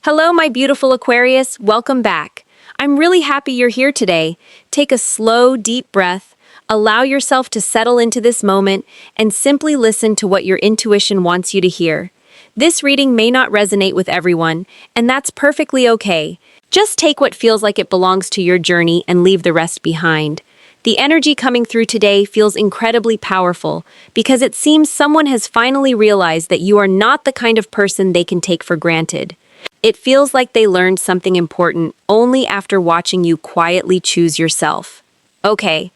Hello, my beautiful Aquarius. Welcome back. I'm really happy you're here today. Take a slow, deep breath. Allow yourself to settle into this moment and simply listen to what your intuition wants you to hear. This reading may not resonate with everyone, and that's perfectly okay. Just take what feels like it belongs to your journey and leave the rest behind. The energy coming through today feels incredibly powerful because it seems someone has finally realized that you are not the kind of person they can take for granted. It feels like they learned something important only after watching you quietly choose yourself. Okay,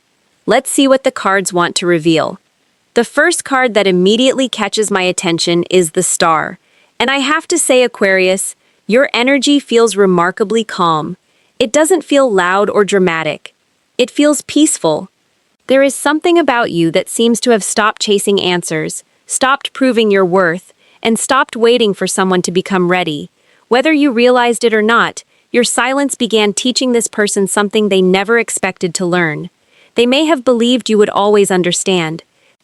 let's see what the cards want to reveal. The first card that immediately catches my attention is the Star. And I have to say, Aquarius, your energy feels remarkably calm. It doesn't feel loud or dramatic. It feels peaceful. There is something about you that seems to have stopped chasing answers, stopped proving your worth, and stopped waiting for someone to become ready. Whether you realized it or not, your silence began teaching this person something they never expected to learn. They may have believed you would always understand.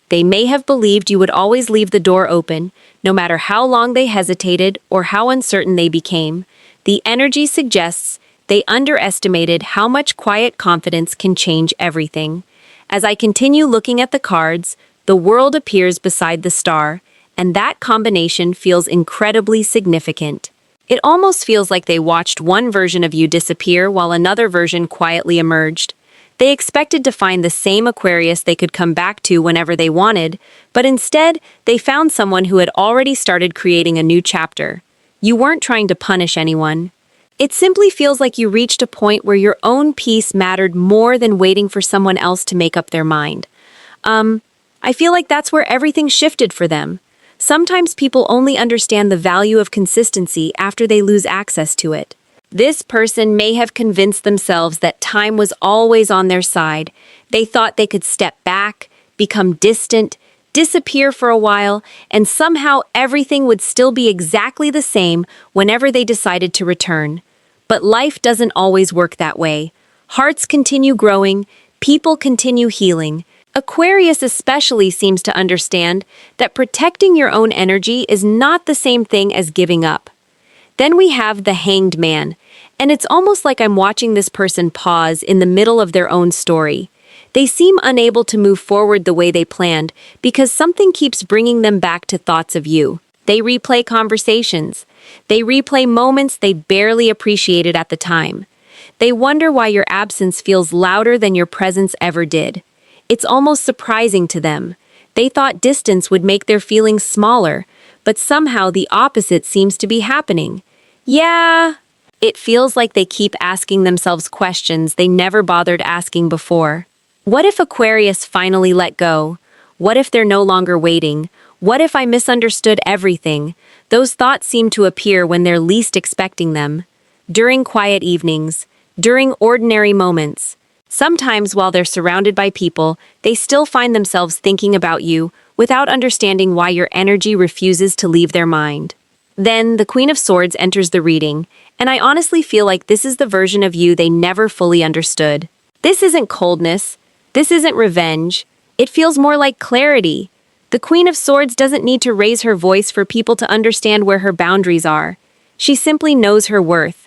They may have believed you would always leave the door open, no matter how long they hesitated or how uncertain they became. The energy suggests they underestimated how much quiet confidence can change everything. As I continue looking at the cards, the world appears beside the Star, and that combination feels incredibly significant. It almost feels like they watched one version of you disappear while another version quietly emerged. They expected to find the same Aquarius they could come back to whenever they wanted, but instead, they found someone who had already started creating a new chapter. You weren't trying to punish anyone. It simply feels like you reached a point where your own peace mattered more than waiting for someone else to make up their mind. I feel like that's where everything shifted for them. Sometimes people only understand the value of consistency after they lose access to it. This person may have convinced themselves that time was always on their side. They thought they could step back, become distant, disappear for a while, and somehow everything would still be exactly the same whenever they decided to return. But life doesn't always work that way. Hearts continue growing, people continue healing. Aquarius especially seems to understand that protecting your own energy is not the same thing as giving up. Then we have the Hanged Man, and it's almost like I'm watching this person pause in the middle of their own story. They seem unable to move forward the way they planned because something keeps bringing them back to thoughts of you. They replay conversations. They replay moments they barely appreciated at the time. They wonder why your absence feels louder than your presence ever did. It's almost surprising to them. They thought distance would make their feelings smaller, but somehow the opposite seems to be happening. Yeah, it feels like they keep asking themselves questions they never bothered asking before. What if Aquarius finally let go? What if they're no longer waiting? What if I misunderstood everything? Those thoughts seem to appear when they're least expecting them. During quiet evenings, during ordinary moments. Sometimes while they're surrounded by people, they still find themselves thinking about you without understanding why your energy refuses to leave their mind. Then the Queen of Swords enters the reading, and I honestly feel like this is the version of you they never fully understood. This isn't coldness. This isn't revenge. It feels more like clarity. The Queen of Swords doesn't need to raise her voice for people to understand where her boundaries are. She simply knows her worth.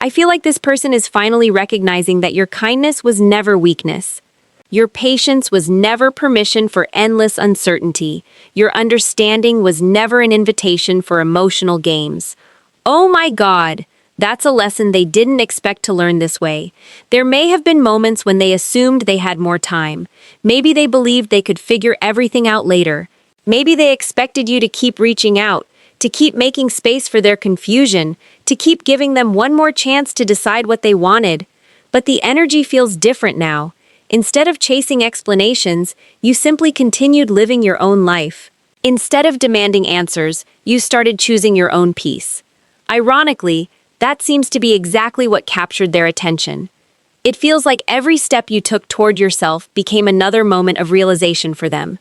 I feel like this person is finally recognizing that your kindness was never weakness. Your patience was never permission for endless uncertainty. Your understanding was never an invitation for emotional games. Oh my God, that's a lesson they didn't expect to learn this way. There may have been moments when they assumed they had more time. Maybe they believed they could figure everything out later. Maybe they expected you to keep reaching out, to keep making space for their confusion, to keep giving them one more chance to decide what they wanted. But the energy feels different now. Instead of chasing explanations, you simply continued living your own life. Instead of demanding answers, you started choosing your own peace. Ironically, that seems to be exactly what captured their attention. It feels like every step you took toward yourself became another moment of realization for them.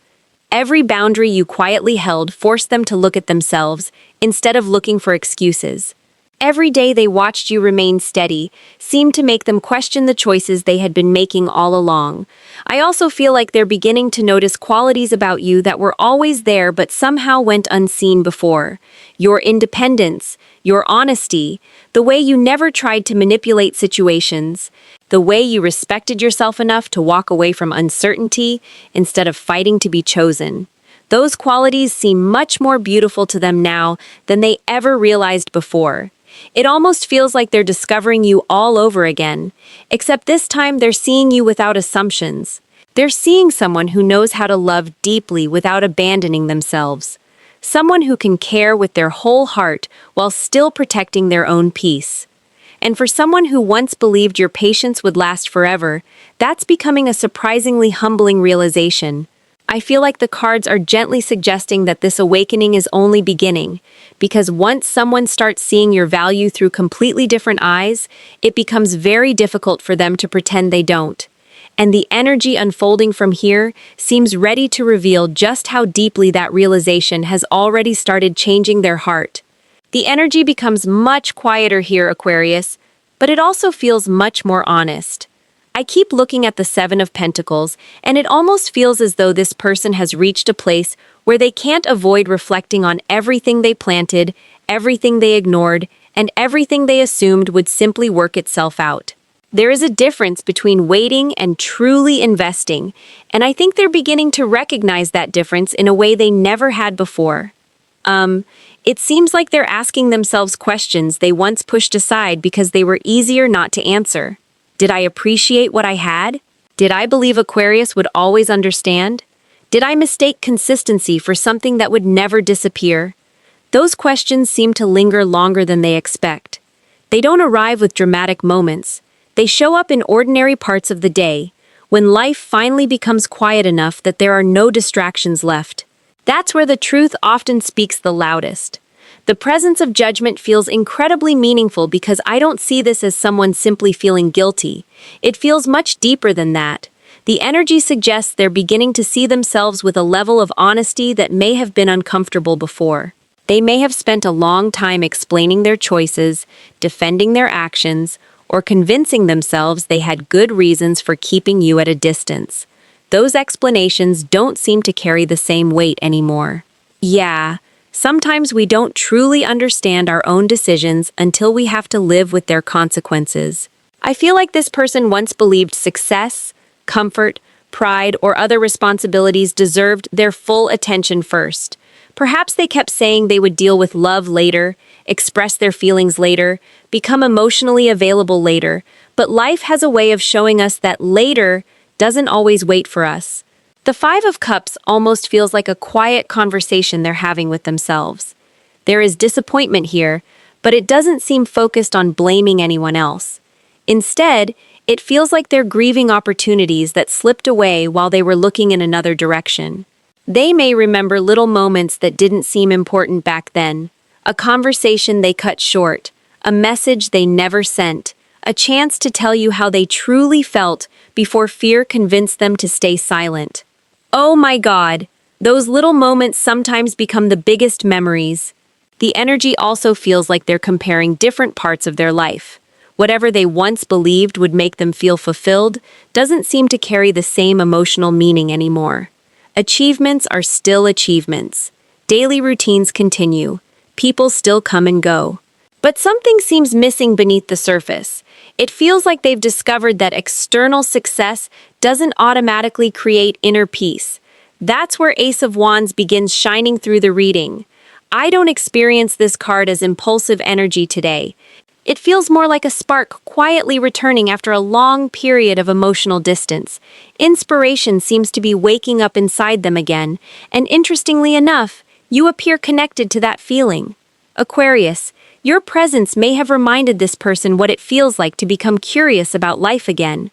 Every boundary you quietly held forced them to look at themselves instead of looking for excuses. Every day they watched you remain steady seemed to make them question the choices they had been making all along. I also feel like they're beginning to notice qualities about you that were always there but somehow went unseen before. Your independence, your honesty, the way you never tried to manipulate situations, the way you respected yourself enough to walk away from uncertainty instead of fighting to be chosen. Those qualities seem much more beautiful to them now than they ever realized before. It almost feels like they're discovering you all over again, except this time they're seeing you without assumptions. They're seeing someone who knows how to love deeply without abandoning themselves. Someone who can care with their whole heart while still protecting their own peace. And for someone who once believed your patience would last forever, that's becoming a surprisingly humbling realization. I feel like the cards are gently suggesting that this awakening is only beginning, because once someone starts seeing your value through completely different eyes, it becomes very difficult for them to pretend they don't. And the energy unfolding from here seems ready to reveal just how deeply that realization has already started changing their heart. The energy becomes much quieter here, Aquarius, but it also feels much more honest. I keep looking at the Seven of Pentacles, and it almost feels as though this person has reached a place where they can't avoid reflecting on everything they planted, everything they ignored, and everything they assumed would simply work itself out. There is a difference between waiting and truly investing, and I think they're beginning to recognize that difference in a way they never had before. It seems like they're asking themselves questions they once pushed aside because they were easier not to answer. Did I appreciate what I had? Did I believe Aquarius would always understand? Did I mistake consistency for something that would never disappear? Those questions seem to linger longer than they expect. They don't arrive with dramatic moments. They show up in ordinary parts of the day, when life finally becomes quiet enough that there are no distractions left. That's where the truth often speaks the loudest. The presence of judgment feels incredibly meaningful because I don't see this as someone simply feeling guilty. It feels much deeper than that. The energy suggests they're beginning to see themselves with a level of honesty that may have been uncomfortable before. They may have spent a long time explaining their choices, defending their actions, or convincing themselves they had good reasons for keeping you at a distance. Those explanations don't seem to carry the same weight anymore. Yeah. Sometimes we don't truly understand our own decisions until we have to live with their consequences. I feel like this person once believed success, comfort, pride, or other responsibilities deserved their full attention first. Perhaps they kept saying they would deal with love later, express their feelings later, become emotionally available later, but life has a way of showing us that later doesn't always wait for us. The Five of Cups almost feels like a quiet conversation they're having with themselves. There is disappointment here, but it doesn't seem focused on blaming anyone else. Instead, it feels like they're grieving opportunities that slipped away while they were looking in another direction. They may remember little moments that didn't seem important back then, a conversation they cut short, a message they never sent, a chance to tell you how they truly felt before fear convinced them to stay silent. Oh my God, those little moments sometimes become the biggest memories. The energy also feels like they're comparing different parts of their life. Whatever they once believed would make them feel fulfilled doesn't seem to carry the same emotional meaning anymore. Achievements are still achievements. Daily routines continue. People still come and go. But something seems missing beneath the surface. It feels like they've discovered that external success doesn't automatically create inner peace. That's where Ace of Wands begins shining through the reading. I don't experience this card as impulsive energy today. It feels more like a spark quietly returning after a long period of emotional distance. Inspiration seems to be waking up inside them again, and interestingly enough, you appear connected to that feeling. Aquarius, your presence may have reminded this person what it feels like to become curious about life again,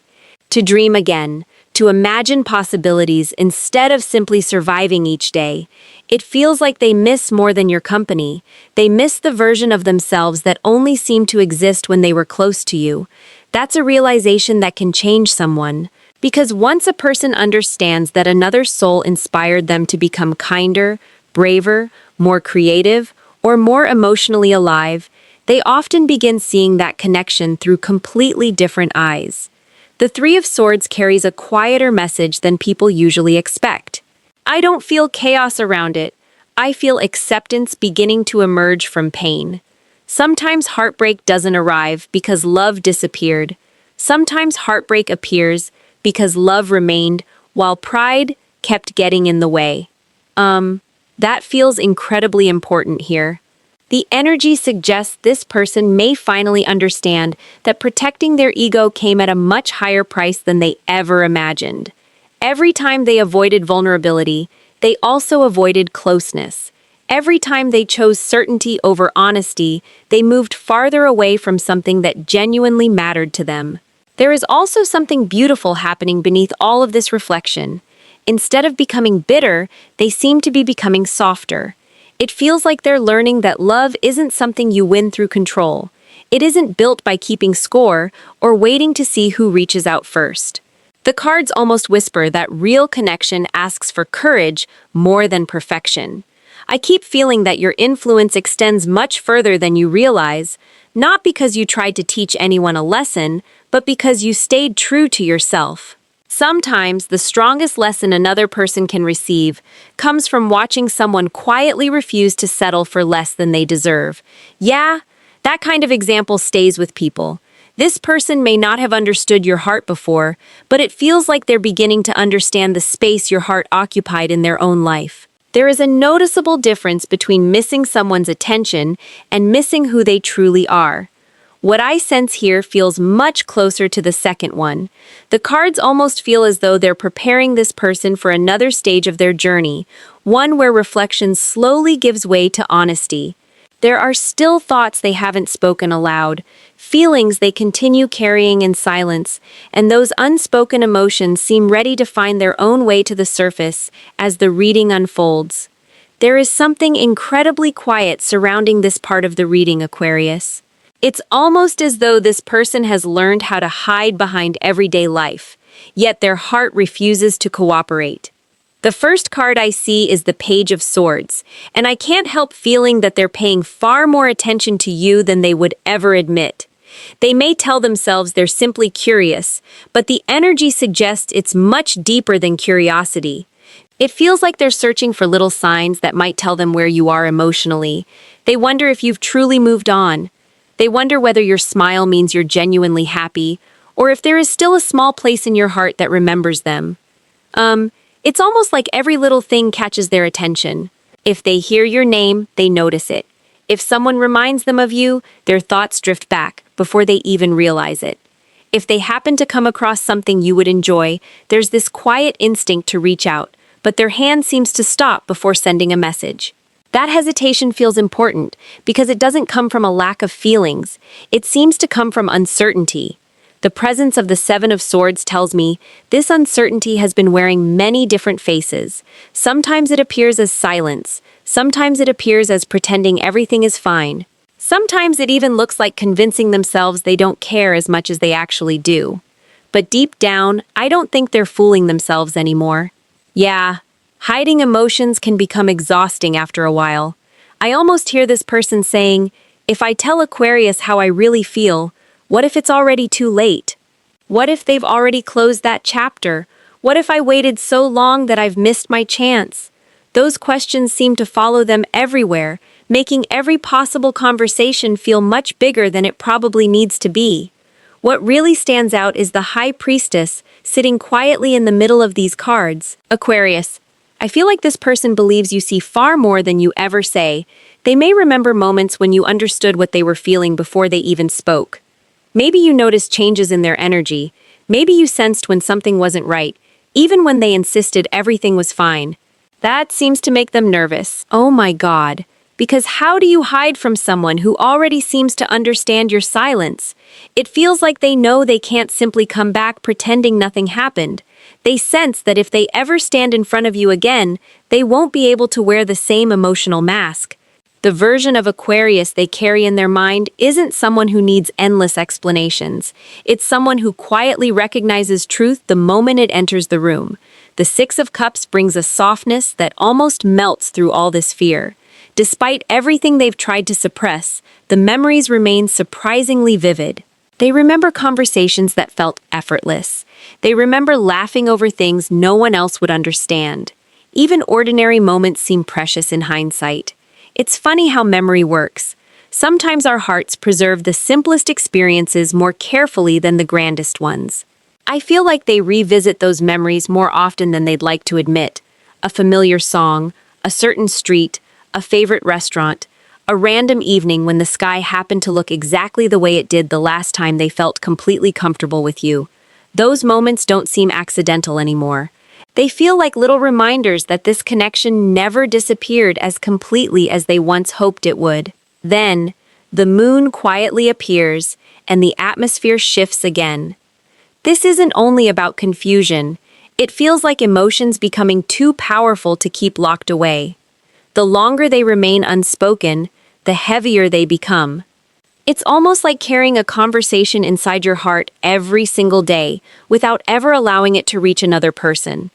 to dream again, to imagine possibilities instead of simply surviving each day. It feels like they miss more than your company. They miss the version of themselves that only seemed to exist when they were close to you. That's a realization that can change someone, because once a person understands that another soul inspired them to become kinder, braver, more creative, or more emotionally alive, they often begin seeing that connection through completely different eyes. The Three of Swords carries a quieter message than people usually expect. I don't feel chaos around it. I feel acceptance beginning to emerge from pain. Sometimes heartbreak doesn't arrive because love disappeared. Sometimes heartbreak appears because love remained while pride kept getting in the way. That feels incredibly important here. The energy suggests this person may finally understand that protecting their ego came at a much higher price than they ever imagined. Every time they avoided vulnerability, they also avoided closeness. Every time they chose certainty over honesty, they moved farther away from something that genuinely mattered to them. There is also something beautiful happening beneath all of this reflection. Instead of becoming bitter, they seem to be becoming softer. It feels like they're learning that love isn't something you win through control. It isn't built by keeping score or waiting to see who reaches out first. The cards almost whisper that real connection asks for courage more than perfection. I keep feeling that your influence extends much further than you realize, not because you tried to teach anyone a lesson, but because you stayed true to yourself. Sometimes the strongest lesson another person can receive comes from watching someone quietly refuse to settle for less than they deserve. Yeah, that kind of example stays with people. This person may not have understood your heart before, but it feels like they're beginning to understand the space your heart occupied in their own life. There is a noticeable difference between missing someone's attention and missing who they truly are. What I sense here feels much closer to the second one. The cards almost feel as though they're preparing this person for another stage of their journey, one where reflection slowly gives way to honesty. There are still thoughts they haven't spoken aloud, feelings they continue carrying in silence, and those unspoken emotions seem ready to find their own way to the surface as the reading unfolds. There is something incredibly quiet surrounding this part of the reading, Aquarius. It's almost as though this person has learned how to hide behind everyday life, yet their heart refuses to cooperate. The first card I see is the Page of Swords, and I can't help feeling that they're paying far more attention to you than they would ever admit. They may tell themselves they're simply curious, but the energy suggests it's much deeper than curiosity. It feels like they're searching for little signs that might tell them where you are emotionally. They wonder if you've truly moved on. They wonder whether your smile means you're genuinely happy, or if there is still a small place in your heart that remembers them. It's almost like every little thing catches their attention. If they hear your name, they notice it. If someone reminds them of you, their thoughts drift back before they even realize it. If they happen to come across something you would enjoy, there's this quiet instinct to reach out, but their hand seems to stop before sending a message. That hesitation feels important because it doesn't come from a lack of feelings. It seems to come from uncertainty. The presence of the Seven of Swords tells me this uncertainty has been wearing many different faces. Sometimes it appears as silence. Sometimes it appears as pretending everything is fine. Sometimes it even looks like convincing themselves they don't care as much as they actually do. But deep down, I don't think they're fooling themselves anymore. Yeah. Hiding emotions can become exhausting after a while. I almost hear this person saying, if I tell Aquarius how I really feel, what if it's already too late? What if they've already closed that chapter? What if I waited so long that I've missed my chance? Those questions seem to follow them everywhere, making every possible conversation feel much bigger than it probably needs to be. What really stands out is the High Priestess sitting quietly in the middle of these cards. Aquarius, I feel like this person believes you see far more than you ever say. They may remember moments when you understood what they were feeling before they even spoke. Maybe you noticed changes in their energy. Maybe you sensed when something wasn't right, even when they insisted everything was fine. That seems to make them nervous. Oh my God. Because how do you hide from someone who already seems to understand your silence? It feels like they know they can't simply come back pretending nothing happened. They sense that if they ever stand in front of you again, they won't be able to wear the same emotional mask. The version of Aquarius they carry in their mind isn't someone who needs endless explanations. It's someone who quietly recognizes truth the moment it enters the room. The Six of Cups brings a softness that almost melts through all this fear. Despite everything they've tried to suppress, the memories remain surprisingly vivid. They remember conversations that felt effortless. They remember laughing over things no one else would understand. Even ordinary moments seem precious in hindsight. It's funny how memory works. Sometimes our hearts preserve the simplest experiences more carefully than the grandest ones. I feel like they revisit those memories more often than they'd like to admit. A familiar song, a certain street, a favorite restaurant, a random evening when the sky happened to look exactly the way it did the last time they felt completely comfortable with you. Those moments don't seem accidental anymore. They feel like little reminders that this connection never disappeared as completely as they once hoped it would. Then, the moon quietly appears, and the atmosphere shifts again. This isn't only about confusion. It feels like emotions becoming too powerful to keep locked away. The longer they remain unspoken, the heavier they become. It's almost like carrying a conversation inside your heart every single day without ever allowing it to reach another person.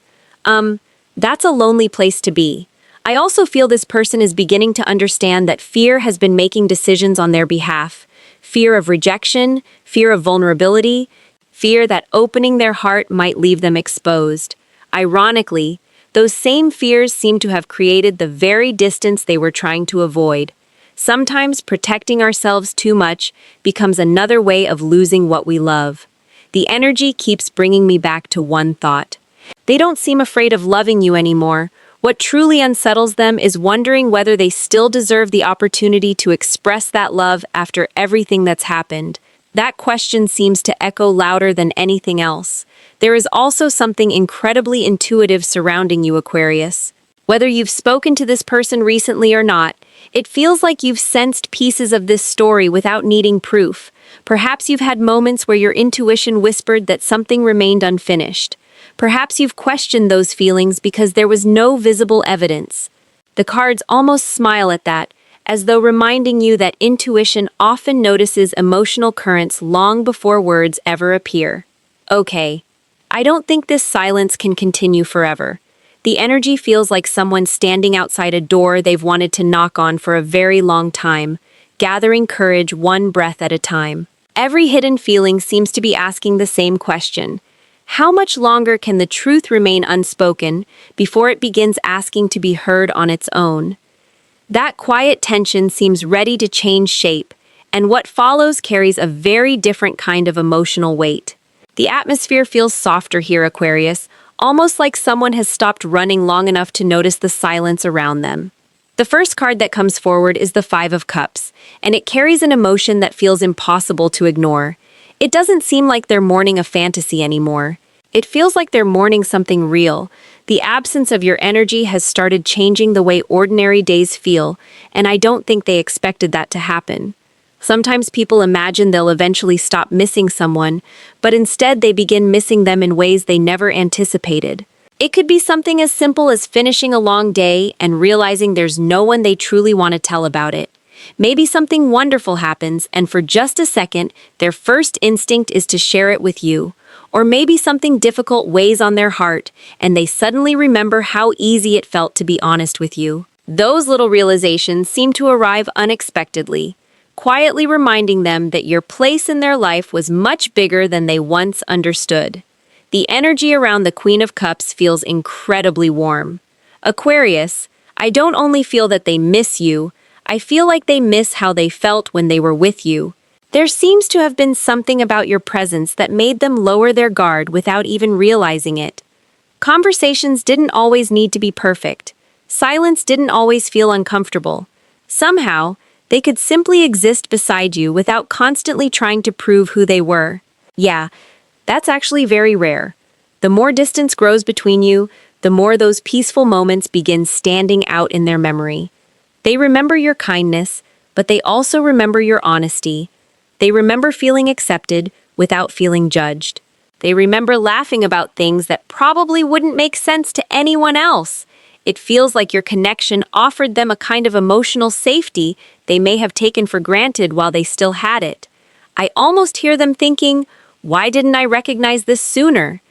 That's a lonely place to be. I also feel this person is beginning to understand that fear has been making decisions on their behalf. Fear of rejection, fear of vulnerability, fear that opening their heart might leave them exposed. Ironically, those same fears seem to have created the very distance they were trying to avoid. Sometimes protecting ourselves too much becomes another way of losing what we love. The energy keeps bringing me back to one thought. They don't seem afraid of loving you anymore. What truly unsettles them is wondering whether they still deserve the opportunity to express that love after everything that's happened. That question seems to echo louder than anything else. There is also something incredibly intuitive surrounding you, Aquarius. Whether you've spoken to this person recently or not, it feels like you've sensed pieces of this story without needing proof. Perhaps you've had moments where your intuition whispered that something remained unfinished. Perhaps you've questioned those feelings because there was no visible evidence. The cards almost smile at that, as though reminding you that intuition often notices emotional currents long before words ever appear. Okay, I don't think this silence can continue forever. The energy feels like someone standing outside a door they've wanted to knock on for a very long time, gathering courage one breath at a time. Every hidden feeling seems to be asking the same question. How much longer can the truth remain unspoken before it begins asking to be heard on its own? That quiet tension seems ready to change shape, and what follows carries a very different kind of emotional weight. The atmosphere feels softer here, Aquarius, almost like someone has stopped running long enough to notice the silence around them. The first card that comes forward is the Five of Cups, and it carries an emotion that feels impossible to ignore. It doesn't seem like they're mourning a fantasy anymore. It feels like they're mourning something real. The absence of your energy has started changing the way ordinary days feel, and I don't think they expected that to happen. Sometimes people imagine they'll eventually stop missing someone, but instead they begin missing them in ways they never anticipated. It could be something as simple as finishing a long day and realizing there's no one they truly want to tell about it. Maybe something wonderful happens, and for just a second, their first instinct is to share it with you. Or maybe something difficult weighs on their heart, and they suddenly remember how easy it felt to be honest with you. Those little realizations seem to arrive unexpectedly, quietly reminding them that your place in their life was much bigger than they once understood. The energy around the Queen of Cups feels incredibly warm. Aquarius, I don't only feel that they miss you, I feel like they miss how they felt when they were with you. There seems to have been something about your presence that made them lower their guard without even realizing it. Conversations didn't always need to be perfect. Silence didn't always feel uncomfortable. Somehow, they could simply exist beside you without constantly trying to prove who they were. Yeah, that's actually very rare. The more distance grows between you, the more those peaceful moments begin standing out in their memory. They remember your kindness, but they also remember your honesty. They remember feeling accepted without feeling judged. They remember laughing about things that probably wouldn't make sense to anyone else. It feels like your connection offered them a kind of emotional safety they may have taken for granted while they still had it. I almost hear them thinking, why didn't I recognize this sooner?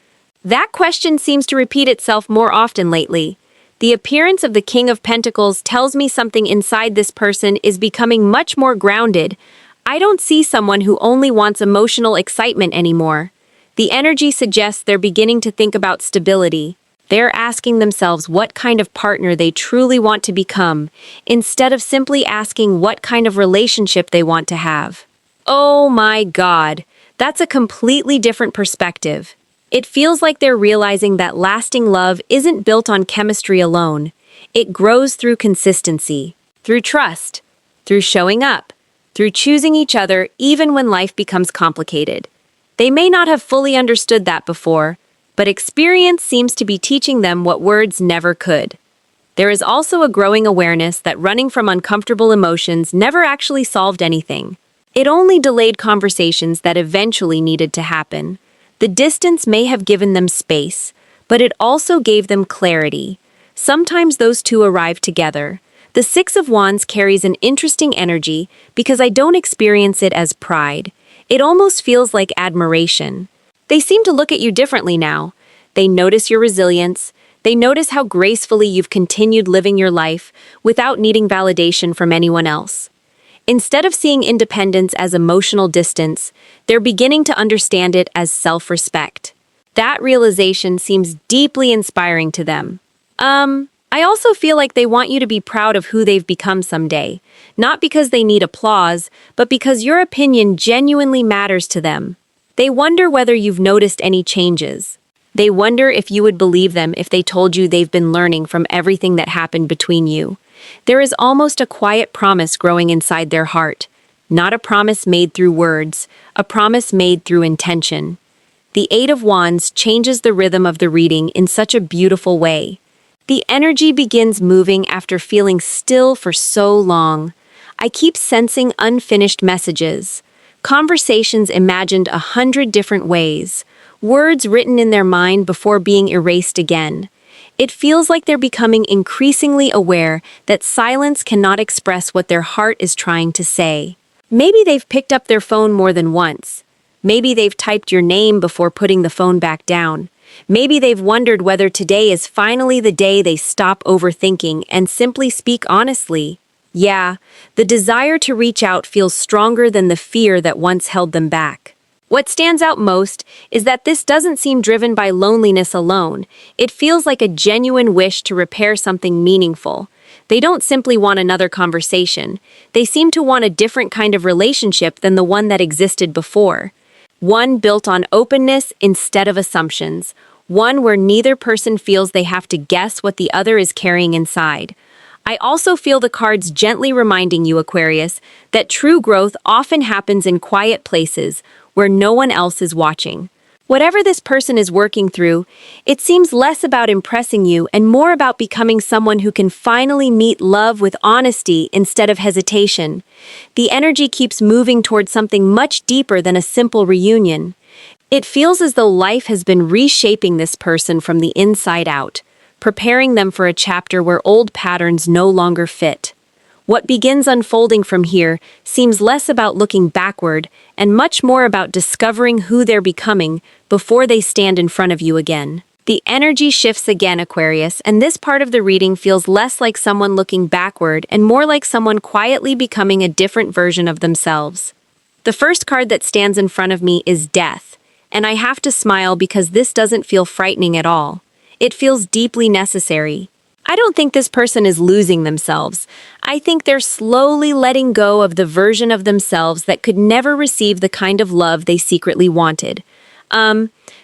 That question seems to repeat itself more often lately. The appearance of the King of Pentacles tells me something inside this person is becoming much more grounded. I don't see someone who only wants emotional excitement anymore. The energy suggests they're beginning to think about stability. They're asking themselves what kind of partner they truly want to become, instead of simply asking what kind of relationship they want to have. Oh my God, that's a completely different perspective. It feels like they're realizing that lasting love isn't built on chemistry alone. It grows through consistency, through trust, through showing up, through choosing each other even when life becomes complicated. They may not have fully understood that before, but experience seems to be teaching them what words never could. There is also a growing awareness that running from uncomfortable emotions never actually solved anything. It only delayed conversations that eventually needed to happen. The distance may have given them space, but it also gave them clarity. Sometimes those two arrive together. The Six of Wands carries an interesting energy because I don't experience it as pride. It almost feels like admiration. They seem to look at you differently now. They notice your resilience. They notice how gracefully you've continued living your life without needing validation from anyone else. Instead of seeing independence as emotional distance, they're beginning to understand it as self-respect. That realization seems deeply inspiring to them. I also feel like they want you to be proud of who they've become someday, not because they need applause, but because your opinion genuinely matters to them. They wonder whether you've noticed any changes. They wonder if you would believe them if they told you they've been learning from everything that happened between you. There is almost a quiet promise growing inside their heart, not a promise made through words, a promise made through intention. The Eight of Wands changes the rhythm of the reading in such a beautiful way. The energy begins moving after feeling still for so long. I keep sensing unfinished messages. Conversations imagined 100 different ways, words written in their mind before being erased again. It feels like they're becoming increasingly aware that silence cannot express what their heart is trying to say. Maybe they've picked up their phone more than once. Maybe they've typed your name before putting the phone back down. Maybe they've wondered whether today is finally the day they stop overthinking and simply speak honestly. Yeah, the desire to reach out feels stronger than the fear that once held them back. What stands out most is that this doesn't seem driven by loneliness alone. It feels like a genuine wish to repair something meaningful. They don't simply want another conversation. They seem to want a different kind of relationship than the one that existed before. One built on openness instead of assumptions. One where neither person feels they have to guess what the other is carrying inside. I also feel the cards gently reminding you, Aquarius, that true growth often happens in quiet places where no one else is watching. Whatever this person is working through, it seems less about impressing you and more about becoming someone who can finally meet love with honesty instead of hesitation. The energy keeps moving towards something much deeper than a simple reunion. It feels as though life has been reshaping this person from the inside out, preparing them for a chapter where old patterns no longer fit. What begins unfolding from here seems less about looking backward and much more about discovering who they're becoming before they stand in front of you again. The energy shifts again, Aquarius, and this part of the reading feels less like someone looking backward and more like someone quietly becoming a different version of themselves. The first card that stands in front of me is Death, and I have to smile because this doesn't feel frightening at all. It feels deeply necessary. I don't think this person is losing themselves. I think they're slowly letting go of the version of themselves that could never receive the kind of love they secretly wanted.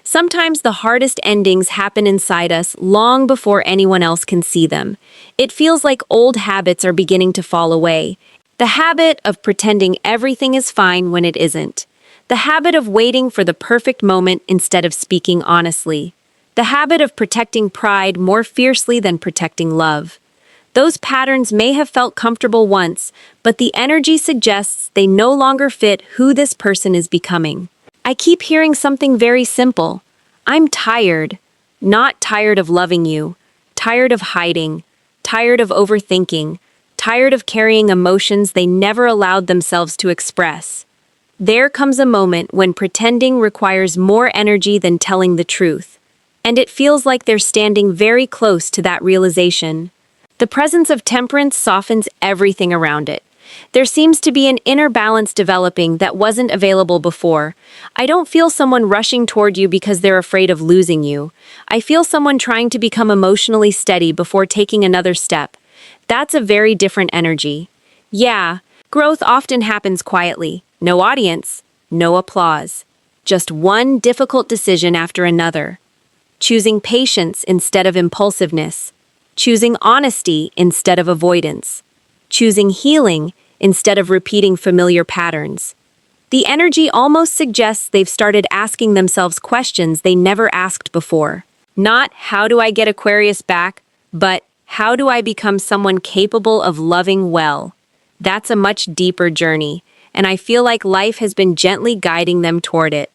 Sometimes the hardest endings happen inside us long before anyone else can see them. It feels like old habits are beginning to fall away. The habit of pretending everything is fine when it isn't. The habit of waiting for the perfect moment instead of speaking honestly. The habit of protecting pride more fiercely than protecting love. Those patterns may have felt comfortable once, but the energy suggests they no longer fit who this person is becoming. I keep hearing something very simple. I'm tired. Not tired of loving you. Tired of hiding. Tired of overthinking. Tired of carrying emotions they never allowed themselves to express. There comes a moment when pretending requires more energy than telling the truth. and it feels like they're standing very close to that realization. The presence of temperance softens everything around it. There seems to be an inner balance developing that wasn't available before. I don't feel someone rushing toward you because they're afraid of losing you. I feel someone trying to become emotionally steady before taking another step. That's a very different energy. Yeah, growth often happens quietly. No audience, no applause. Just one difficult decision after another. Choosing patience instead of impulsiveness. Choosing honesty instead of avoidance. Choosing healing instead of repeating familiar patterns. The energy almost suggests they've started asking themselves questions they never asked before. Not, how do I get Aquarius back, but how do I become someone capable of loving well? That's a much deeper journey, and I feel like life has been gently guiding them toward it.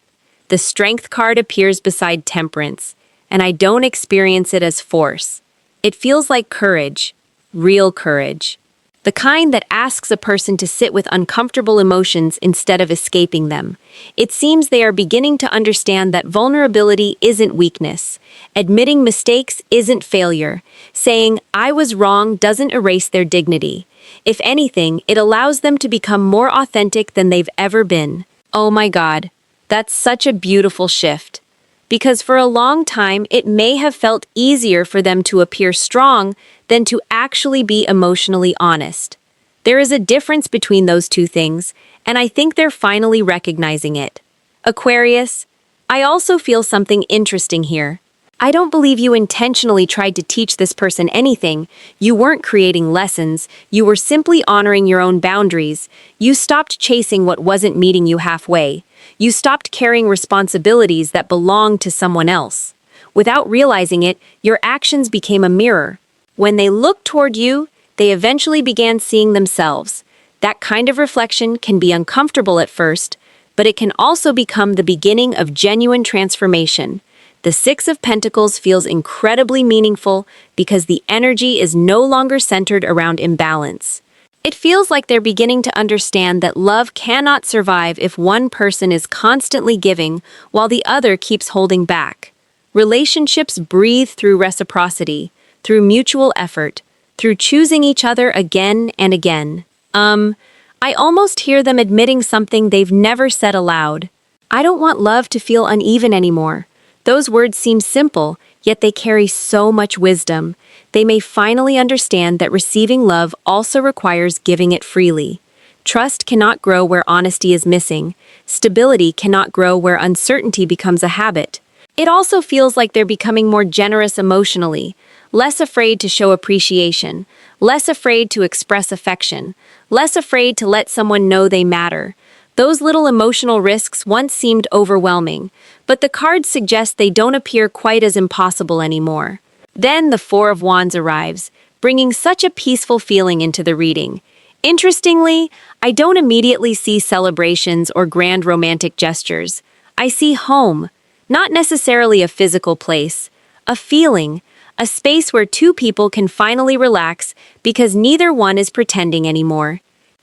The Strength card appears beside Temperance, and I don't experience it as force. It feels like courage, real courage. The kind that asks a person to sit with uncomfortable emotions instead of escaping them. It seems they are beginning to understand that vulnerability isn't weakness. Admitting mistakes isn't failure. Saying, I was wrong doesn't erase their dignity. If anything, it allows them to become more authentic than they've ever been. Oh my God, that's such a beautiful shift. Because for a long time, it may have felt easier for them to appear strong than to actually be emotionally honest. There is a difference between those two things, and I think they're finally recognizing it. Aquarius, I also feel something interesting here. I don't believe you intentionally tried to teach this person anything. You weren't creating lessons. You were simply honoring your own boundaries. You stopped chasing what wasn't meeting you halfway. You stopped carrying responsibilities that belonged to someone else. Without realizing it, your actions became a mirror. When they looked toward you, they eventually began seeing themselves. That kind of reflection can be uncomfortable at first, but it can also become the beginning of genuine transformation. The Six of Pentacles feels incredibly meaningful because the energy is no longer centered around imbalance. It feels like they're beginning to understand that love cannot survive if one person is constantly giving while the other keeps holding back. Relationships breathe through reciprocity, through mutual effort, through choosing each other again and again. I almost hear them admitting something they've never said aloud. I don't want love to feel uneven anymore. Those words seem simple, yet they carry so much wisdom. They may finally understand that receiving love also requires giving it freely. Trust cannot grow where honesty is missing. Stability cannot grow where uncertainty becomes a habit. It also feels like they're becoming more generous emotionally, less afraid to show appreciation, less afraid to express affection, less afraid to let someone know they matter. Those little emotional risks once seemed overwhelming, but the cards suggest they don't appear quite as impossible anymore. Then the Four of Wands arrives, bringing such a peaceful feeling into the reading. Interestingly, I don't immediately see celebrations or grand romantic gestures. I see home, not necessarily a physical place, a feeling, a space where two people can finally relax because neither one is pretending anymore.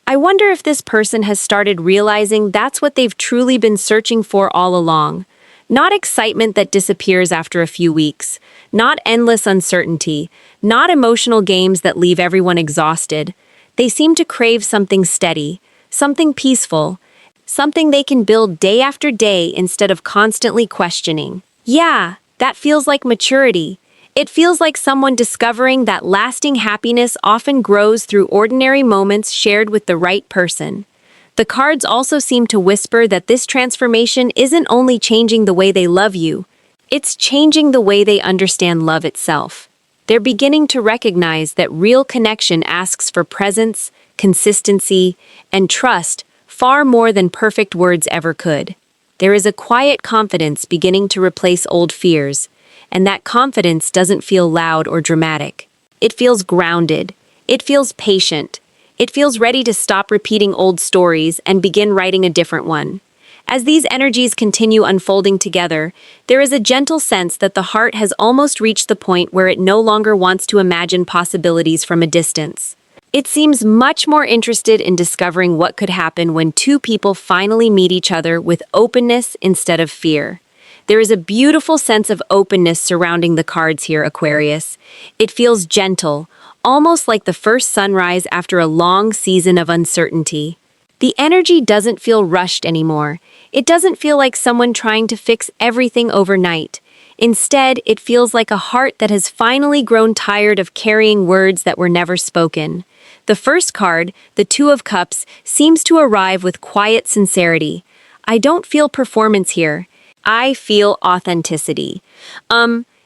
I wonder if this person has started realizing that's what they've truly been searching for all along. Not excitement that disappears after a few weeks, not endless uncertainty, not emotional games that leave everyone exhausted. They seem to crave something steady, something peaceful, something they can build day after day instead of constantly questioning. Yeah, that feels like maturity. It feels like someone discovering that lasting happiness often grows through ordinary moments shared with the right person. The cards also seem to whisper that this transformation isn't only changing the way they love you, it's changing the way they understand love itself. They're beginning to recognize that real connection asks for presence, consistency, and trust far more than perfect words ever could. There is a quiet confidence beginning to replace old fears, and that confidence doesn't feel loud or dramatic. It feels grounded. It feels patient. It feels ready to stop repeating old stories and begin writing a different one. As these energies continue unfolding together, there is a gentle sense that the heart has almost reached the point where it no longer wants to imagine possibilities from a distance. It seems much more interested in discovering what could happen when two people finally meet each other with openness instead of fear. There is a beautiful sense of openness surrounding the cards here, Aquarius. It feels gentle, almost like the first sunrise after a long season of uncertainty. The energy doesn't feel rushed anymore. It doesn't feel like someone trying to fix everything overnight. Instead, it feels like a heart that has finally grown tired of carrying words that were never spoken. The first card, the Two of Cups, seems to arrive with quiet sincerity. I don't feel performance here. I feel authenticity.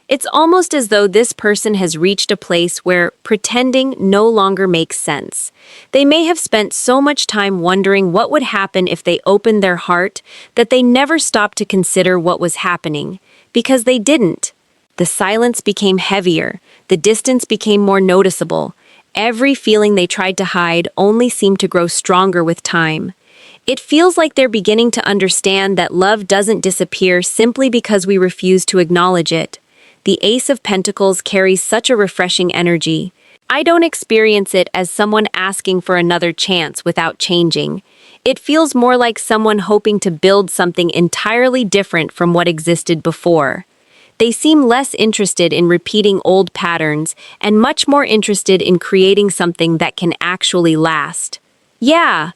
It's almost as though this person has reached a place where pretending no longer makes sense. They may have spent so much time wondering what would happen if they opened their heart that they never stopped to consider what was happening. Because they didn't. The silence became heavier. The distance became more noticeable. Every feeling they tried to hide only seemed to grow stronger with time. It feels like they're beginning to understand that love doesn't disappear simply because we refuse to acknowledge it. The Ace of Pentacles carries such a refreshing energy. I don't experience it as someone asking for another chance without changing. It feels more like someone hoping to build something entirely different from what existed before. They seem less interested in repeating old patterns and much more interested in creating something that can actually last. Yeah,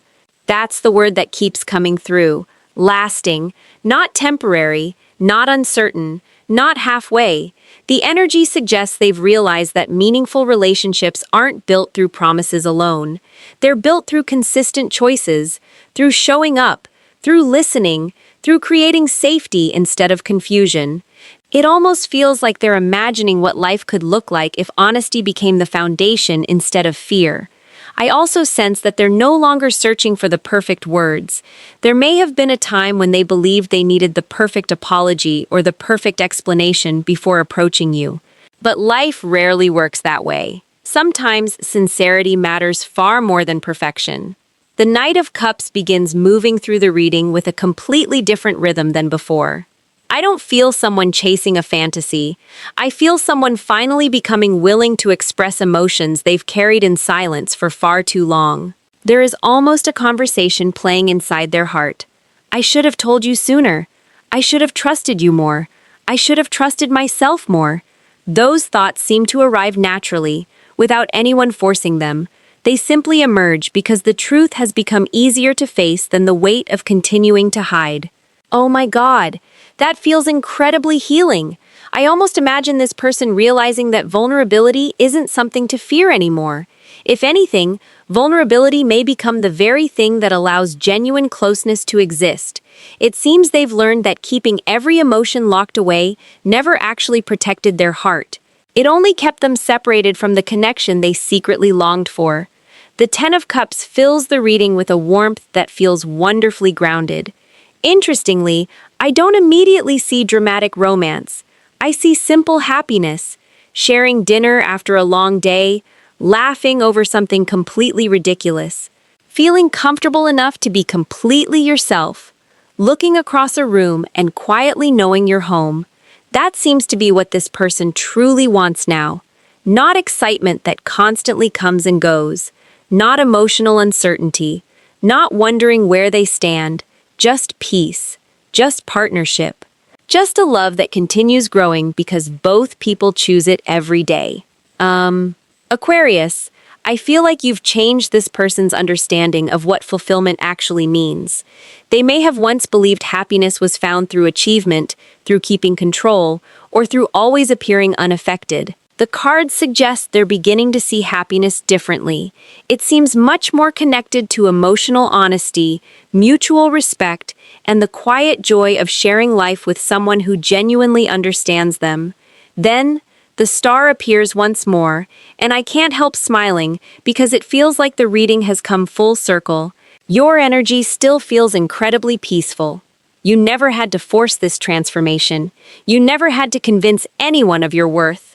that's the word that keeps coming through. Lasting, not temporary, not uncertain, not halfway. The energy suggests they've realized that meaningful relationships aren't built through promises alone. They're built through consistent choices, through showing up, through listening, through creating safety instead of confusion. It almost feels like they're imagining what life could look like if honesty became the foundation instead of fear. I also sense that they're no longer searching for the perfect words. There may have been a time when they believed they needed the perfect apology or the perfect explanation before approaching you. But life rarely works that way. Sometimes sincerity matters far more than perfection. The Knight of Cups begins moving through the reading with a completely different rhythm than before. I don't feel someone chasing a fantasy. I feel someone finally becoming willing to express emotions they've carried in silence for far too long. There is almost a conversation playing inside their heart. I should have told you sooner. I should have trusted you more. I should have trusted myself more. Those thoughts seem to arrive naturally, without anyone forcing them. They simply emerge because the truth has become easier to face than the weight of continuing to hide. Oh my God, that feels incredibly healing. I almost imagine this person realizing that vulnerability isn't something to fear anymore. If anything, vulnerability may become the very thing that allows genuine closeness to exist. It seems they've learned that keeping every emotion locked away never actually protected their heart. It only kept them separated from the connection they secretly longed for. The Ten of Cups fills the reading with a warmth that feels wonderfully grounded. Interestingly, I don't immediately see dramatic romance. I see simple happiness, sharing dinner after a long day, laughing over something completely ridiculous, feeling comfortable enough to be completely yourself, looking across a room and quietly knowing you're home. That seems to be what this person truly wants now. Not excitement that constantly comes and goes, not emotional uncertainty, not wondering where they stand. Just peace, just partnership, just a love that continues growing because both people choose it every day. Aquarius, I feel like you've changed this person's understanding of what fulfillment actually means. They may have once believed happiness was found through achievement, through keeping control, or through always appearing unaffected. The cards suggest they're beginning to see happiness differently. It seems much more connected to emotional honesty, mutual respect, and the quiet joy of sharing life with someone who genuinely understands them. Then, the star appears once more, and I can't help smiling because it feels like the reading has come full circle. Your energy still feels incredibly peaceful. You never had to force this transformation. You never had to convince anyone of your worth.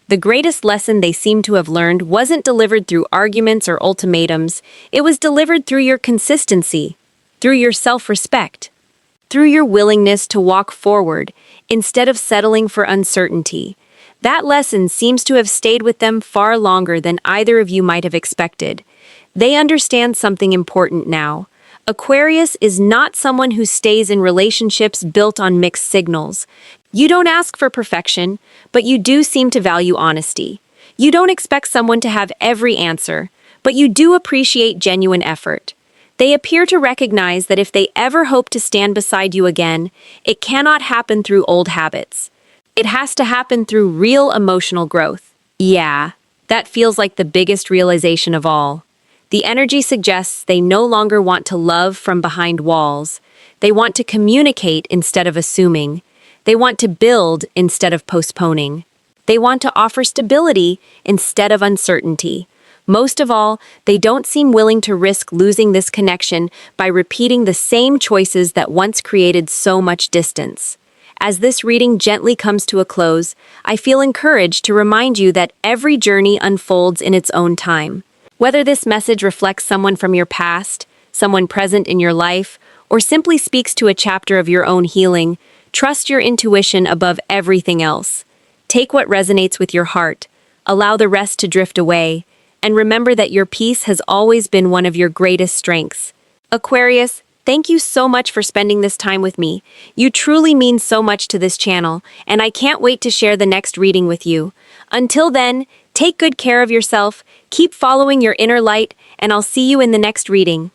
The greatest lesson they seem to have learned wasn't delivered through arguments or ultimatums. It was delivered through your consistency, through your self-respect, through your willingness to walk forward instead of settling for uncertainty. That lesson seems to have stayed with them far longer than either of you might have expected. They understand something important now. Aquarius is not someone who stays in relationships built on mixed signals. You don't ask for perfection, but you do seem to value honesty. You don't expect someone to have every answer, but you do appreciate genuine effort. They appear to recognize that if they ever hope to stand beside you again, it cannot happen through old habits. It has to happen through real emotional growth. Yeah, that feels like the biggest realization of all. The energy suggests they no longer want to love from behind walls. They want to communicate instead of assuming. They want to build instead of postponing. They want to offer stability instead of uncertainty. Most of all, they don't seem willing to risk losing this connection by repeating the same choices that once created so much distance. As this reading gently comes to a close, I feel encouraged to remind you that every journey unfolds in its own time. Whether this message reflects someone from your past, someone present in your life, or simply speaks to a chapter of your own healing, trust your intuition above everything else. Take what resonates with your heart, allow the rest to drift away, and remember that your peace has always been one of your greatest strengths. Aquarius, thank you so much for spending this time with me. You truly mean so much to this channel, and I can't wait to share the next reading with you. Until then, take good care of yourself, keep following your inner light, and I'll see you in the next reading.